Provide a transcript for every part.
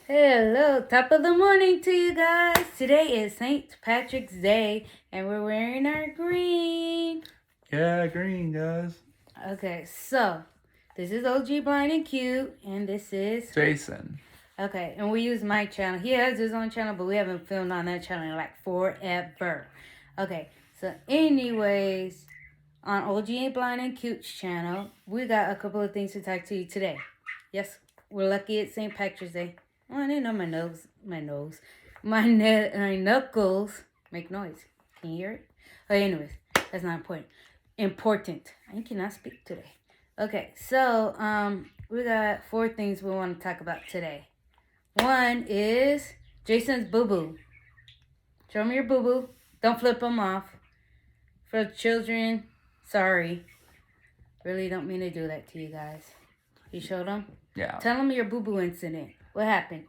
Hello, top of the morning to you guys. Today is St. Patrick's Day, and we're wearing our green. Yeah, green, guys. Okay, so this is OG Blind and Cute, and this is Jason. okay. And we use my channel. He has his own channel, but we haven't filmed on that channel in like forever. Okay, so anyways, on OG Blind and Cute's channel, we got a couple of things to talk to you today. Yes, we're lucky it's St. Patrick's Day. Oh, I didn't know my knuckles make noise. Can you hear it? But anyways, that's not important. Important. I cannot speak today. Okay, so we got 4 things we want to talk about today. One is Jason's boo boo. Show me your boo boo. Don't flip them off. For children, sorry. Really don't mean to do that to you guys. You showed them? Yeah. Tell them your boo boo incident. What happened?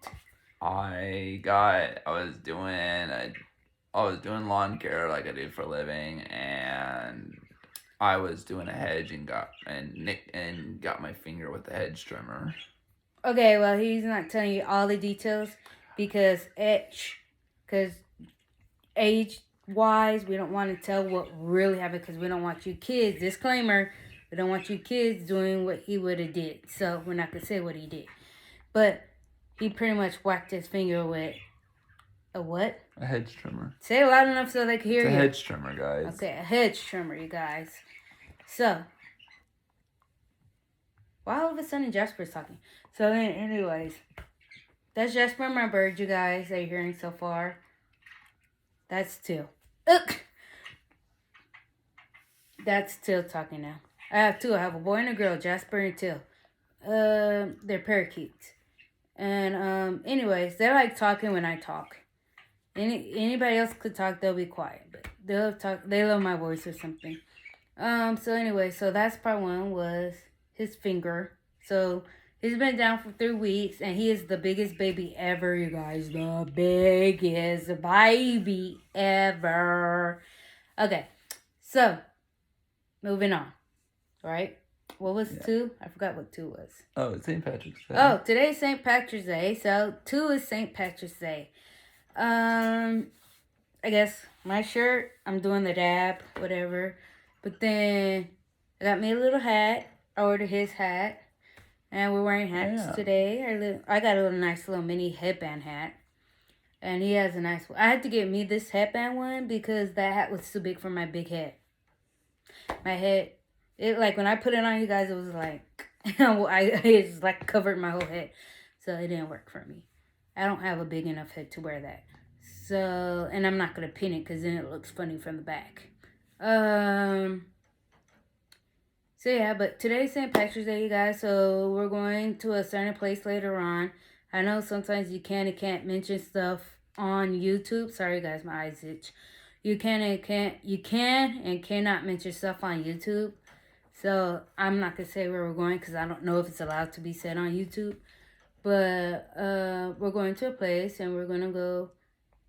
I was doing lawn care like I do for a living, and I was doing a hedge and got my finger with the hedge trimmer. Okay, well he's not telling you all the details because age wise we don't want to tell what really happened because we don't want you kids. Disclaimer: we don't want you kids doing what he would have did. So we're not gonna say what he did, but he pretty much whacked his finger with a what? A hedge trimmer. Say it loud enough so they can hear you. It's a hedge trimmer, guys. Okay, a hedge trimmer, you guys. So, why all of a sudden Jasper's talking? So then, anyways, that's Jasper, my bird, you guys, that you're hearing so far. That's Till. Ugh. That's Till talking now. I have 2. I have a boy and a girl, Jasper and Till. They're parakeets. And anyways, they like talking when I talk. Anybody else could talk, they'll be quiet, but they'll talk. They love my voice or something. So anyway, so that's part 1 was his finger. So he's been down for 3 weeks, and he is the biggest baby ever, you guys. The biggest baby ever. Okay, so moving on. All right. What was 2? I forgot what 2 was. Oh, it's St. Patrick's Day. Oh, today's St. Patrick's Day. So 2 is St. Patrick's Day. I guess my shirt, I'm doing the dab, whatever. But then I got me a little hat. I ordered his hat. And we're wearing hats today. I got a little nice little mini headband hat. And he has a nice one. I had to get me this headband one because that hat was too big for my big head. My head, it like when I put it on you guys, it was like, it's like covered my whole head. So it didn't work for me. I don't have a big enough head to wear that. So, and I'm not going to pin it because then it looks funny from the back. So yeah, but today's St. Patrick's Day, you guys. So we're going to a certain place later on. I know sometimes you can and can't mention stuff on YouTube. Sorry guys, my eyes itch. You can and cannot mention stuff on YouTube. So I'm not gonna say where we're going because I don't know if it's allowed to be said on YouTube. But we're going to a place and we're gonna go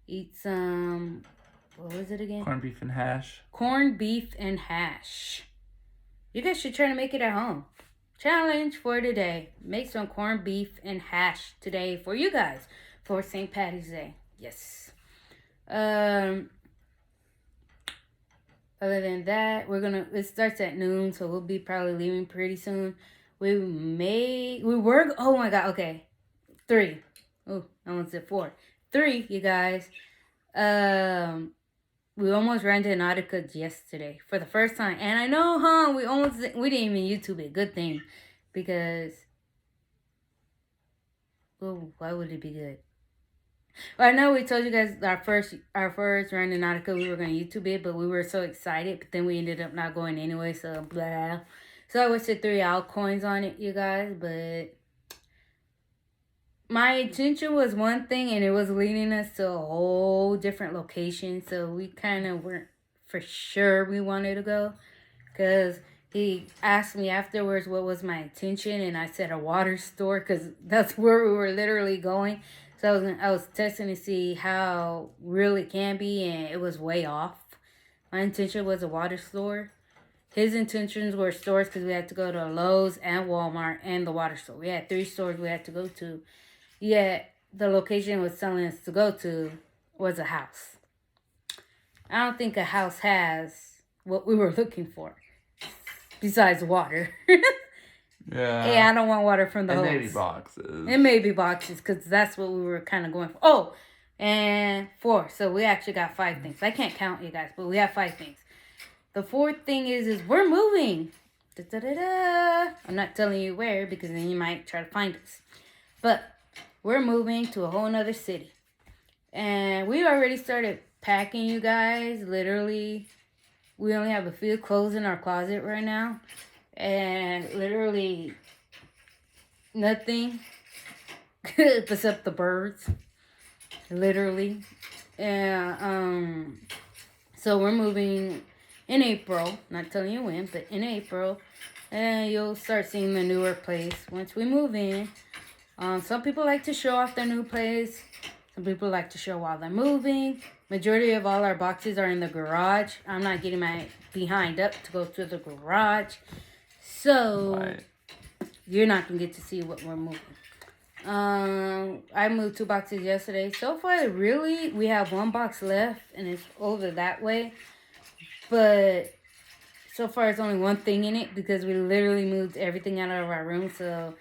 eat some. What was it again? Corned beef and hash. Corned beef and hash. You guys should try to make it at home. Challenge for today. Make some corned beef and hash today for you guys for St. Patty's Day. Yes. Other than that, it starts at noon, so we'll be probably leaving pretty soon. Oh my God, okay. 3. Oh, I almost said 4. 3, you guys. We almost ran to Nautica yesterday for the first time. And I know, we didn't even YouTube it. Good thing. Because, well, why would it be good? Well, I know we told you guys our first run to Nautica, we were going to YouTube it, but we were so excited. But then we ended up not going anyway, so blah. So I wasted 3 altcoins on it, you guys, but my intention was one thing and it was leading us to a whole different location. So we kind of weren't for sure we wanted to go. Because he asked me afterwards what was my intention. And I said a water store because that's where we were literally going. So I was testing to see how real it can be. And it was way off. My intention was a water store. His intentions were stores because we had to go to Lowe's and Walmart and the water store. We had 3 stores we had to go to. Yeah, the location was telling us to go to was a house. I don't think a house has what we were looking for, besides water. Yeah, I don't want water from the and hose. maybe boxes. It may be boxes, because that's what we were kind of going for. Oh, and 4. So we actually got 5 things. I can't count, you guys, but we have 5 things. The 4th thing is we're moving. Da-da-da-da. I'm not telling you where, because then you might try to find us. But we're moving to a whole nother city. And we already started packing, you guys. Literally, we only have a few clothes in our closet right now. And literally nothing except the birds. Literally. And so we're moving in April. Not telling you when, but in April. And you'll start seeing the newer place once we move in. Some people like to show off their new place. Some people like to show while they're moving. Majority of all our boxes are in the garage. I'm not getting my behind up to go to the garage. So, Right. you're not going to get to see what we're moving. I moved 2 boxes yesterday. So far, really, we have 1 box left, and it's over that way. But so far, it's only 1 thing in it because we literally moved everything out of our room. So,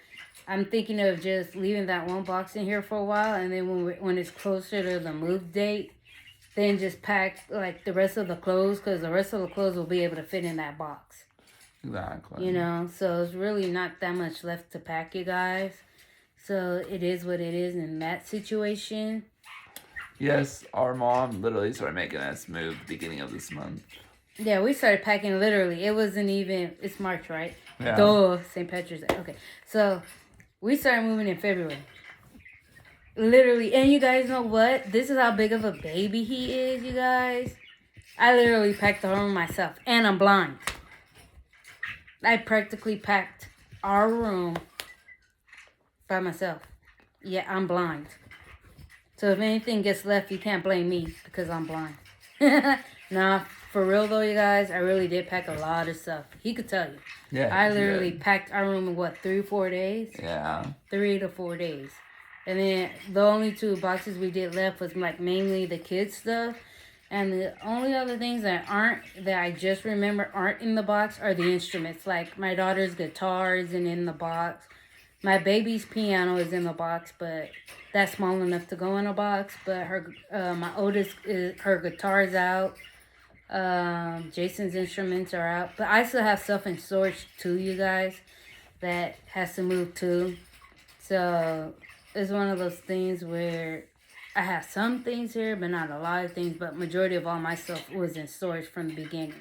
I'm thinking of just leaving that 1 box in here for a while, and then when it's closer to the move date, then just pack like the rest of the clothes, because the rest of the clothes will be able to fit in that box. Exactly. You know, so it's really not that much left to pack, you guys. So it is what it is in that situation. Yes, our mom literally started making us move the beginning of this month. Yeah, we started packing literally. It wasn't even, it's March, right? Yeah. Duh, St. Patrick's Day. Okay, so we started moving in February. Literally, and you guys know what? This is how big of a baby he is, you guys. I literally packed the room myself, and I'm blind. I practically packed our room by myself. Yeah, I'm blind. So if anything gets left, you can't blame me because I'm blind. Nah, for real though, you guys, I really did pack a lot of stuff. He could tell you. Yeah. I literally packed our room in 3 or 4 days? Yeah. 3 to 4 days. And then the only 2 boxes we did left was like mainly the kids stuff. And the only other things that I just remember aren't in the box are the instruments. Like my daughter's guitar isn't in the box. My baby's piano is in the box, but that's small enough to go in a box. But my oldest, her guitar's out. Jason's instruments are out. But I still have stuff in storage too, you guys, that has to move too. So it's one of those things where I have some things here, but not a lot of things. But majority of all my stuff was in storage from the beginning.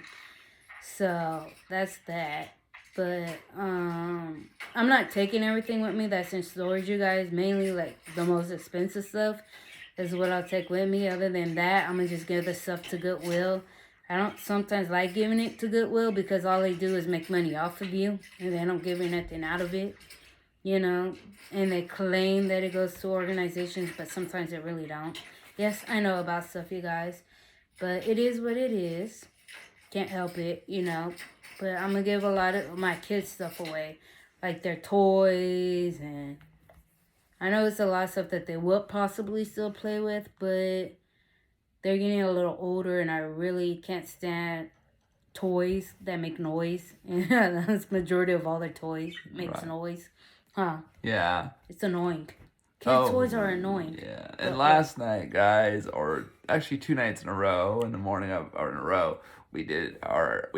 So that's that. But I'm not taking everything with me that's in storage, you guys. Mainly like the most expensive stuff is what I'll take with me. Other than that, I'm gonna just give the stuff to Goodwill. I don't sometimes like giving it to Goodwill because all they do is make money off of you, and they don't give you nothing out of it. You know, and they claim that it goes to organizations, but sometimes it really don't. Yes, I know about stuff, you guys, but it is what it is. Can't help it, you know. But I'm gonna give a lot of my kids' stuff away, like their toys, and I know it's a lot of stuff that they will possibly still play with, but they're getting a little older, and I really can't stand toys that make noise. That's the majority of all their toys makes noise. Huh. Yeah. It's annoying. Kids' toys are annoying. Yeah. And last night, guys, or actually 2 nights in a row, we did our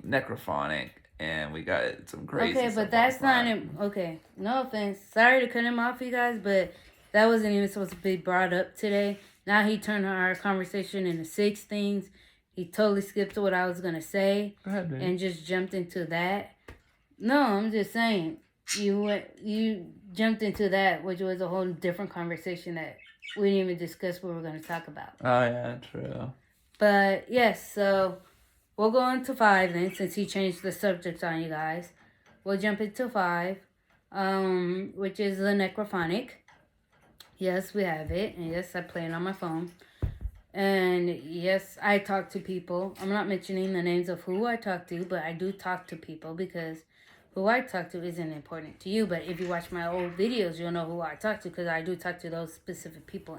necrophonic, and we got some crazy Okay, stuff but that's on not okay. No offense. Sorry to cut him off, you guys, but that wasn't even supposed to be brought up today. Now he turned our conversation into 6 things. He totally skipped what I was gonna say. Go ahead, baby. And just jumped into that. No, I'm just saying you jumped into that, which was a whole different conversation that we didn't even discuss what we're going to talk about. Oh yeah, true. But yes, so we'll go into 5 then, since he changed the subject on you guys. We'll jump into 5, which is the necrophonic. Yes, we have it, and yes, I play it on my phone. And yes, I talk to people. I'm not mentioning the names of who I talk to, but I do talk to people because who I talk to isn't important to you. But if you watch my old videos, you'll know who I talk to, because I do talk to those specific people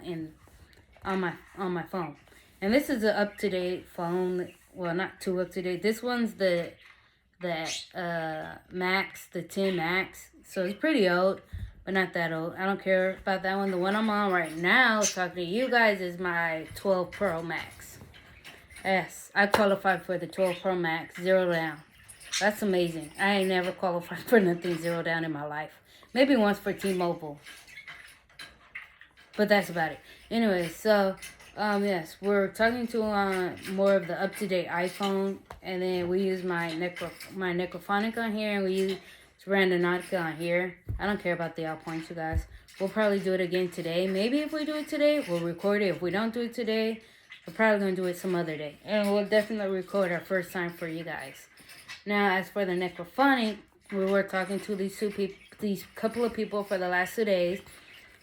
on my phone. And this is an up to date phone. Well, not too up to date. This one's the Max, the 10 Max. So it's pretty old, but not that old. I don't care about that one. The one I'm on right now, talking to you guys, is my 12 Pro Max. Yes, I qualified for the 12 Pro Max, 0 down. That's amazing. I ain't never qualified for nothing 0 down in my life. Maybe once for T-Mobile. But that's about it. Anyway, so, yes, we're talking to more of the up-to-date iPhone. And then we use my Necrophonic on here. And we use Randonautica on here. I don't care about the out points, you guys. We'll probably do it again today. Maybe if we do it today, we'll record it. If we don't do it today, we're probably going to do it some other day. And we'll definitely record our first time for you guys. Now, as for the Necrophonic, we were talking to these couple of people for the last 2 days.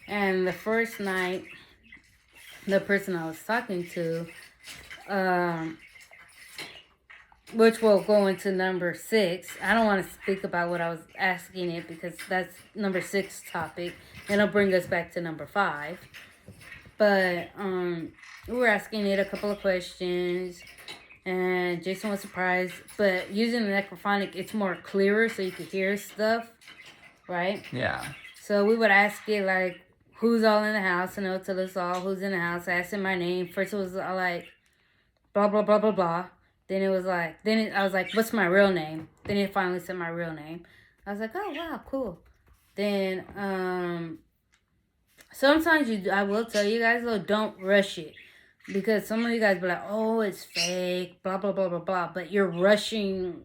And the first night, the person I was talking to, which will go into number 6. I don't want to speak about what I was asking it, because that's number 6 topic. And it'll bring us back to number 5. But we were asking it a couple of questions. And Jason was surprised. But using the Necrophonic, it's more clearer, so you could hear stuff. Right? Yeah. So we would ask it, like, who's all in the house, and it'll tell us all who's in the house. I asked him my name. First it was like, blah, blah, blah, blah, blah. Then it was like, I was like, what's my real name? Then it finally said my real name. I was like, oh, wow, cool. Then, sometimes I will tell you guys, though, don't rush it. Because some of you guys be like, oh, it's fake, blah, blah, blah, blah, blah. But you're rushing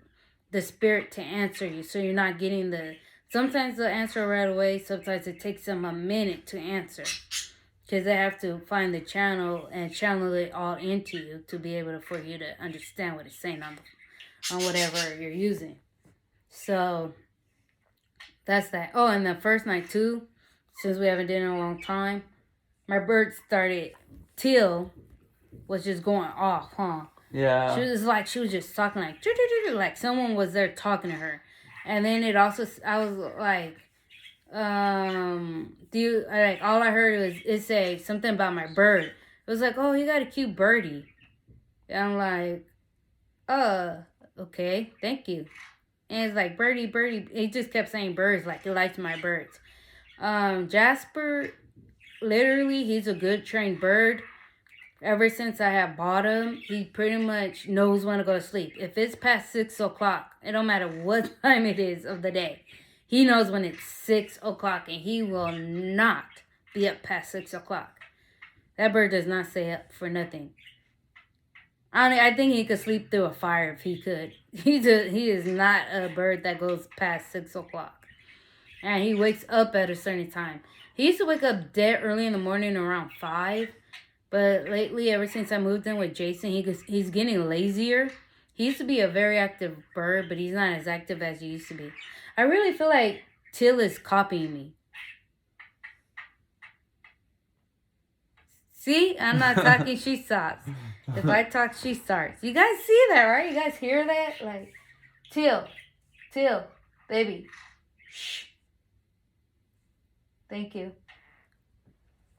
the spirit to answer you. So you're not getting sometimes they'll answer right away. Sometimes it takes them a minute to answer. Because they have to find the channel and channel it all into you to be able for you to understand what it's saying on whatever you're using. So, that's that. Oh, and the first night too, since we haven't done it in a long time, my bird started, Teal was just going off, huh? Yeah. She was just talking like someone was there talking to her. And then I was like, all I heard was it say something about my bird. It was like, oh, you got a cute birdie. And I'm like, okay, thank you. And it's like, birdie. It just kept saying birds, like he likes my birds. Jasper, literally, he's a good trained bird. Ever since I have bought him, he pretty much knows when to go to sleep. If it's past 6 o'clock, it don't matter what time it is of the day. He knows when it's 6 o'clock, and he will not be up past 6 o'clock. That bird does not stay up for nothing. I think he could sleep through a fire if he could. He is not a bird that goes past 6 o'clock. And he wakes up at a certain time. He used to wake up dead early in the morning around 5. But lately, ever since I moved in with Jason, he's getting lazier. He used to be a very active bird, but he's not as active as he used to be. I really feel like Till is copying me. See? I'm not talking, she stops. If I talk, she starts. You guys see that, right? You guys hear that? Like, Till, baby. Shh. Thank you.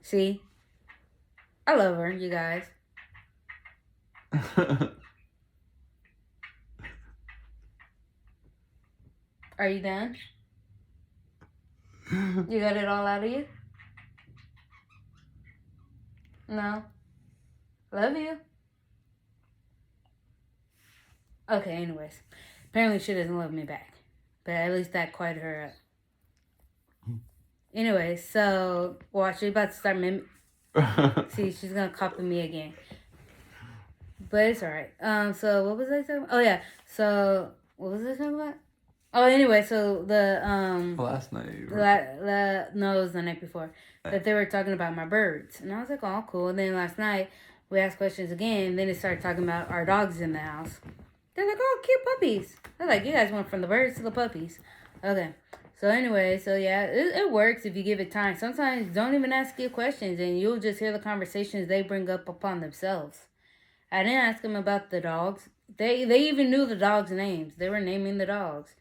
See? I love her, you guys. Are you done? You got it all out of you? No? Love you. Okay, anyways. Apparently she doesn't love me back. But at least that quieted her up. Anyway, so watch, she's about to start See, she's gonna copy me again. But it's alright. So what was I talking about? Oh yeah. So what was I talking about? Oh, anyway, so last night. No, it was the night before. That they were talking about my birds. And I was like, oh, cool. And then last night, we asked questions again. And then they started talking about our dogs in the house. They're like, oh, cute puppies. They're like, you guys went from the birds to the puppies. Okay. So anyway, so yeah, it works if you give it time. Sometimes don't even ask you questions, and you'll just hear the conversations they bring up upon themselves. I didn't ask them about the dogs. They even knew the dogs' names. They were naming the dogs.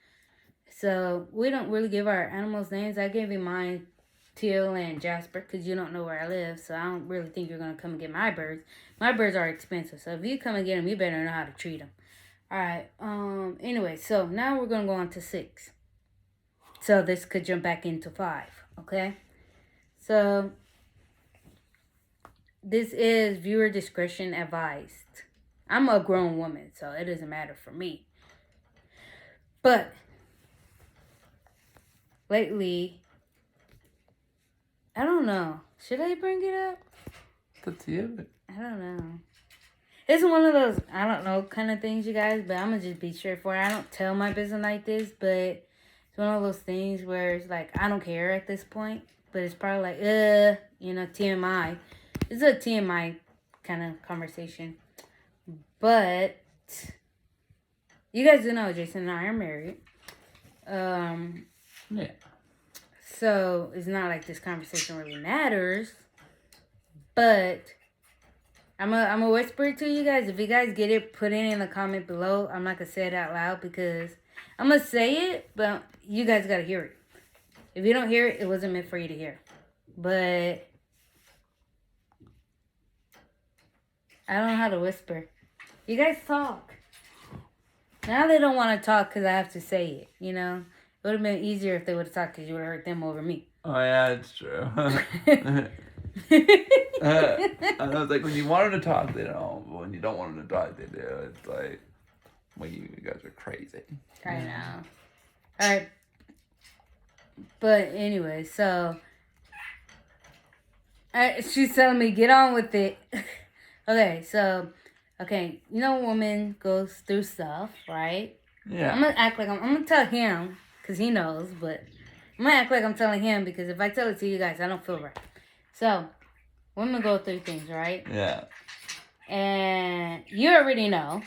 So we don't really give our animals names. I gave you mine, Teal and Jasper, because you don't know where I live. So I don't really think you're going to come and get my birds. My birds are expensive. So if you come and get them, you better know how to treat them. All right. Anyway, so now we're going to go on to 6. So this could jump back into 5. Okay. So this is viewer discretion advised. I'm a grown woman, so it doesn't matter for me. But lately, I don't know. Should I bring it up? It's up to you. I don't know. It's one of those, I don't know, kind of things, you guys. But I'm going to just be straightforward. I don't tell my business like this, but it's one of those things where it's like, I don't care at this point. But it's probably like, TMI. It's a TMI kind of conversation. But you guys do know Jason and I are married. Yeah. So it's not like this conversation really matters. But I'm a whisper it to you guys. If you guys get it, put it in the comment below. I'm not going to say it out loud because I'm going to say it, but you guys got to hear it. If you don't hear it, it wasn't meant for you to hear. But I don't know how to whisper. You guys talk. Now they don't want to talk because I have to say it, you know? It would have been easier if they would have talked because you would have heard them over me. Oh, yeah, it's true. I was like, when you want them to talk, they don't. But when you don't want them to talk, they do. It's like, well, you guys are crazy. I know. All right. But anyway, so she's telling me, get on with it. Okay, so, you know, a woman goes through stuff, right? Yeah. I'm going to act like I'm going to tell him, because he knows, but I'm going to act like I'm telling him, because if I tell it to you guys, I don't feel right. So, women go through things, right? Yeah. And you already know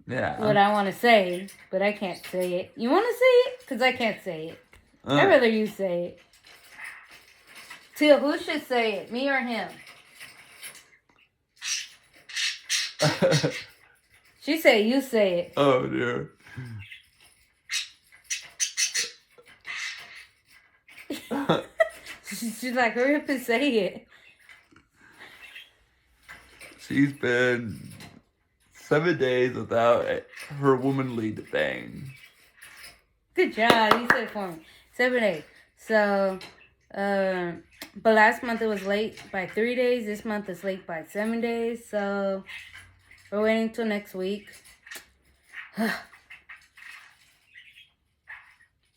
what I want to say, but I can't say it. You want to say it? Because I can't say it. I'd rather you say it. Teal, who should say it? Me or him? She said you say it. Oh, dear. She's like, hurry up and say it. She's been 7 days without her womanly thing. Good job. You said it for me. 7 days. So, but last month it was late by 3 days. This month it's late by 7 days. So, we're waiting till next week.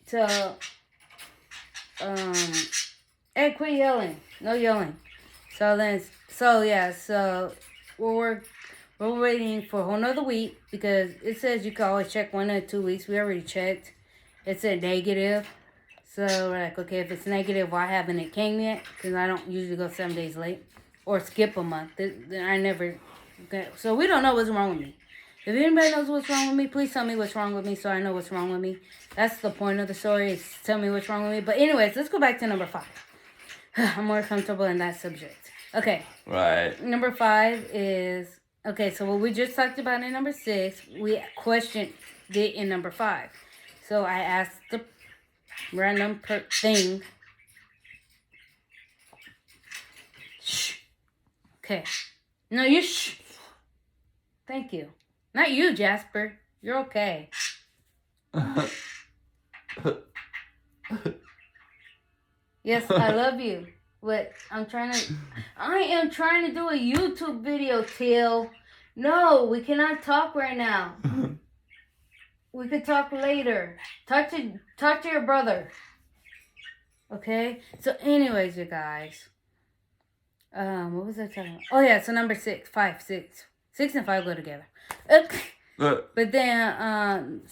So, hey, quit yelling. No yelling. So we're waiting for a whole nother week because it says you can always check 1 or 2 weeks. We already checked. It said negative. So we're like, okay, if it's negative, why haven't it came yet? Because I don't usually go 7 days late or skip a month. I never. So we don't know what's wrong with me. If anybody knows what's wrong with me, please tell me what's wrong with me so I know what's wrong with me. That's the point of the story, is tell me what's wrong with me. But anyways, let's go back to number 5. I'm more comfortable in that subject. Okay. Right. Number 5 is, okay, so what we just talked about in number 6, we questioned it in number 5. So I asked the random thing. Shh. Okay. No, you shh. Thank you. Not you, Jasper. You're okay. Yes, I love you. But I am trying to do a YouTube video, Teal. No, we cannot talk right now. We could talk later. Talk to your brother. Okay? So anyways, you guys. What was I talking about? Oh yeah, so number 6, 5, 6. 6 and 5 go together. But then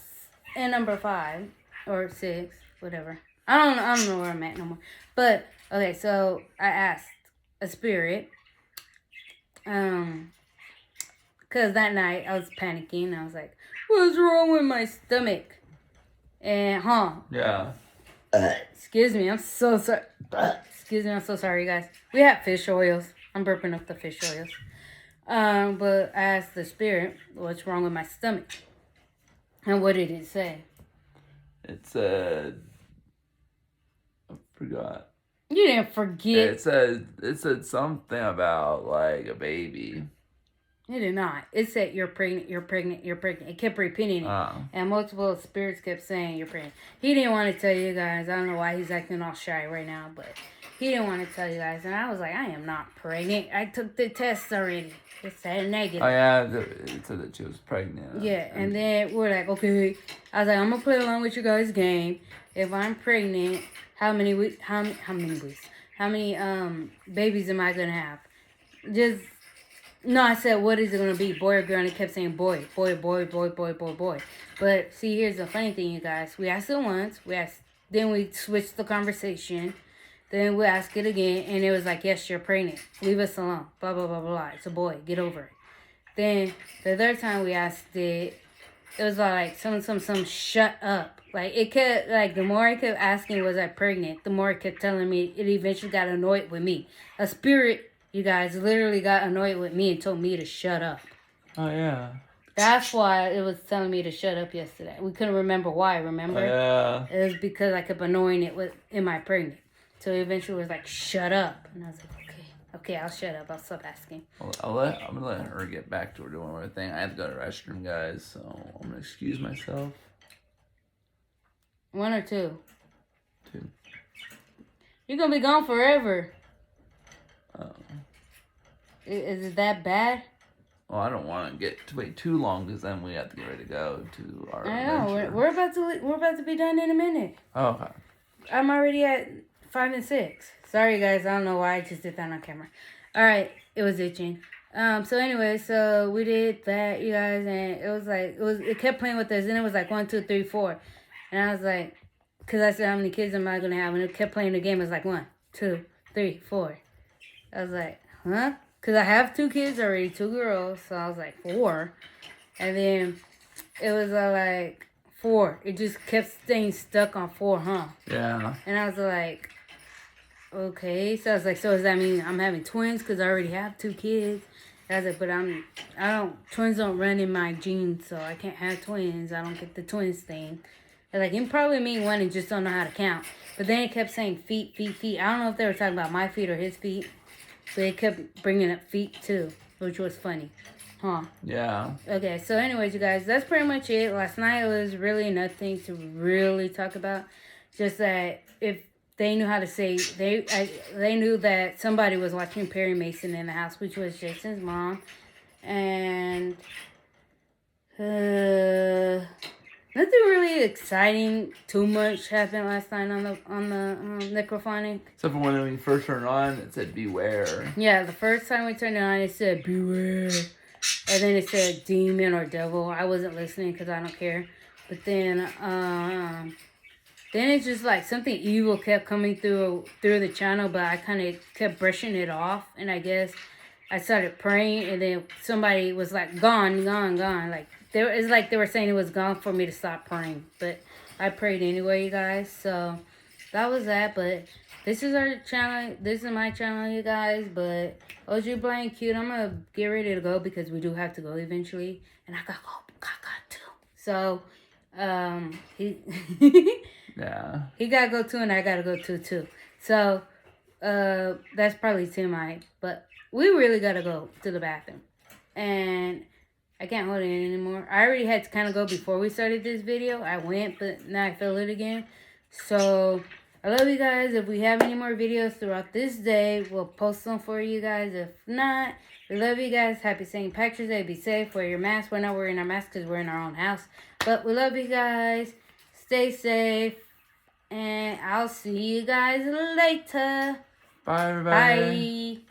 in number 5 or 6, whatever. I don't know where I'm at no more. But okay, so I asked a spirit. Cause that night I was panicking. I was like, "What's wrong with my stomach?" And Yeah. Excuse me, I'm so sorry. Excuse me, I'm so sorry, you guys. We have fish oils. I'm burping up the fish oils. But I asked the spirit, "What's wrong with my stomach?" And what did it say? It said, I forgot. You didn't forget. It said something about like a baby. It did not. It said you're pregnant, you're pregnant, you're pregnant. It kept repeating it. And multiple spirits kept saying you're pregnant. He didn't want to tell you guys. I don't know why he's acting all shy right now, but he didn't want to tell you guys. And I was like, I am not pregnant. I took the test already. It said negative. Oh yeah, it said that she was pregnant. Yeah, and then we're like, okay. I was like, I'm gonna play along with you guys' game. If I'm pregnant, how many weeks? How many weeks? How many babies am I gonna have? Just no. I said, what is it gonna be, boy or girl? And it kept saying boy, boy, boy, boy, boy, boy, boy. But see, here's the funny thing, you guys. We asked it once. Then we switched the conversation. Then we asked it again, and it was like, yes, you're pregnant. Leave us alone. Blah, blah, blah, blah, blah. It's a boy. Get over it. Then the third time we asked it, it was like, some, shut up. Like, it kept, like, the more I kept asking, was I pregnant, the more it kept telling me, it eventually got annoyed with me. A spirit, you guys, literally got annoyed with me and told me to shut up. Oh, yeah. That's why it was telling me to shut up yesterday. We couldn't remember why, remember? Oh, yeah. It was because I kept annoying it with, am I pregnant? So eventually it was like, shut up. And I was like, okay, I'll shut up. I'll stop asking. I'm gonna let her get back to her doing her thing. I have to go to the restroom, guys, so I'm gonna excuse myself. 1 or 2? 2. You're gonna be gone forever. Oh. Is it that bad? Well, I don't want to wait too long because then we have to get ready to go to our. I know. We're about to be done in a minute. Oh, okay. I'm already at 5 and 6. Sorry, guys. I don't know why I just did that on camera. All right. It was itching. So anyway, so we did that, you guys, and it was like, it kept playing with us, and it was like 1, 2, 3, 4. And I was like, because I said, how many kids am I going to have? And it kept playing the game. It was like 1, 2, 3, 4. I was like, huh? Because I have 2 kids already, 2 girls. So I was like, 4. And then it was like 4. It just kept staying stuck on 4, huh? Yeah. And I was like, okay. So I was like, so does that mean I'm having twins? Because I already have 2 kids. And I was like, but twins don't run in my genes, so I can't have twins. I don't get the twins thing. And like, it probably mean 1 and just don't know how to count. But then it kept saying feet, feet, feet. I don't know if they were talking about my feet or his feet. But it kept bringing up feet too, which was funny. Huh? Yeah. Okay, so anyways, you guys, that's pretty much it. Last night was really nothing to really talk about. Just that if they knew how to say, they knew that somebody was watching Perry Mason in the house, which was Jason's mom. And nothing really exciting too much happened last night on the Necrophonic. Except for when we first turned on, it said beware. Yeah, the first time we turned it on, it said beware. And then it said demon or devil. I wasn't listening because I don't care. But then it's just like something evil kept coming through the channel, but I kind of kept brushing it off. And I guess I started praying, and then somebody was like, gone. Like, it's like they were saying it was gone for me to stop praying. But I prayed anyway, you guys. So that was that. But this is our channel. This is my channel, you guys. But OG Blind Cute, I'm going to get ready to go because we do have to go eventually. And I got to. So, he Yeah. he got to go too, and I got to go too. So, that's probably TMI. But we really got to go to the bathroom. And I can't hold it in anymore. I already had to kind of go before we started this video. I went, but now I feel it again. So, I love you guys. If we have any more videos throughout this day, we'll post them for you guys. If not, we love you guys. Happy St. Patrick's Day. Be safe. Wear your mask. We're not wearing our masks because we're in our own house. But we love you guys. Stay safe. And I'll see you guys later. Bye, everybody. Bye.